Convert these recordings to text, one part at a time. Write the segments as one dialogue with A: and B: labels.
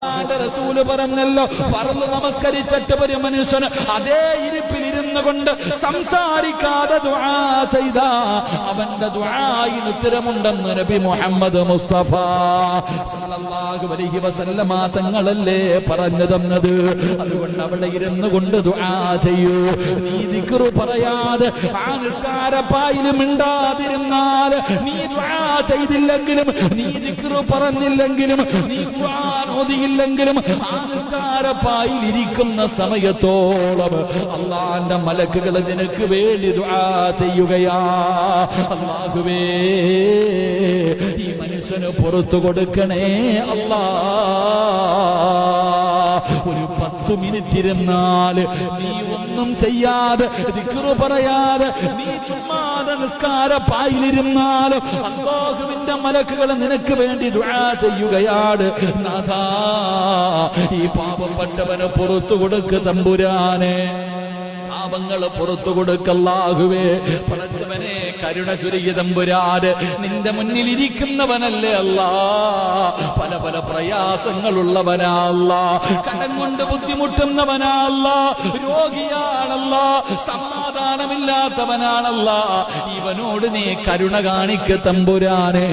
A: റസൂല് പറഞ്ഞല്ലോ, ഫർള് നമസ്കരിച്ചിട്ട് ഒരു മനുഷ്യന് അതേ ഇരിപ്പിലിരുന്നു കൊണ്ട് സംസാരിക്കാതെ ദുആ ചെയ്താ അവന്റെ ദുആയിന് ഉത്തരമുണ്ടെന്ന് നബി മുഹമ്മദ് മുസ്തഫ സല്ലല്ലാഹു അലൈഹി വസല്ലമ തങ്ങളല്ലേ പറഞ്ഞു തന്നത്. അതുകൊണ്ട് അവിടെ ഇരുന്നു കൊണ്ട് ദുആ ചെയ്യൂ. നീ ദിക്ർ പറയാതെ ആ നിസ്കാരപ്പായിൽ മിണ്ടാതിരുന്നാൽ, നീ ദുആ ചെയ്തില്ലെങ്കിലും, നീ ദിക്ർ പറഞ്ഞില്ലെങ്കിലും, നീ ഖുർആൻ ഓതിയില്ലെങ്കിലും, ആ നിസ്കാരപ്പായിൽ ഇരിക്കുന്ന സമയത്തോളം അല്ലാഹുവിന്റെ മലക്കുകൾ നിനക്ക് വേണ്ടി ദുആ ചെയ്യുകയാ. അല്ലാഹുവേ, ഈ മനുഷ്യന് പുറത്തു കൊടുക്കണേ അല്ലാ. ഒരു 10 മിനിറ്റ് ഇരുന്നാൽ, നീ ഒന്നും ചെയ്യാതെ ദിക്ർ പറയാതെ നീ ചുമ്മാതെ നിസ്കാരപ്പായിലിരുന്നാൽ അല്ലാഹുവിന്റെ മലക്കുകൾ നിനക്ക് വേണ്ടി ദുആ ചെയ്യുകയാണ്. നാഥാ, ഈ പാപപ്പെട്ടവന് പുറത്തു കൊടുക്ക് തമ്പുരാനെ, പാപങ്ങൾ പുറത്തു കൊടുക്കല്ലാഹുവേ. പടച്ചവനെ, കരുണ ചൊരിയ തമ്പുരാന്, നിന്റെ മുന്നിൽ ഇരിക്കുന്നവനല്ലേ അല്ലാ, പല പല പ്രയാസങ്ങളുള്ളവനാ അല്ലാ, കടം കൊണ്ട് ബുദ്ധിമുട്ടുന്നവനാ അല്ലാ, രോഗിയാണല്ലാ, സമാധാനമില്ലാത്തവനാണല്ലാ. ഇവനോട് നീ കരുണ കാണിക്ക് തമ്പുരാനെ.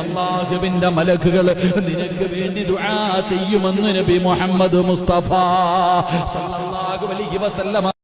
A: അല്ലാഹുവിന്റെ മലക്കുകൾ നിനക്ക് വേണ്ടി ദുആ ചെയ്യുമെന്ന് നബി മുഹമ്മദ് മുസ്തഫ സല്ലല്ലാഹു അലൈഹി വസല്ലം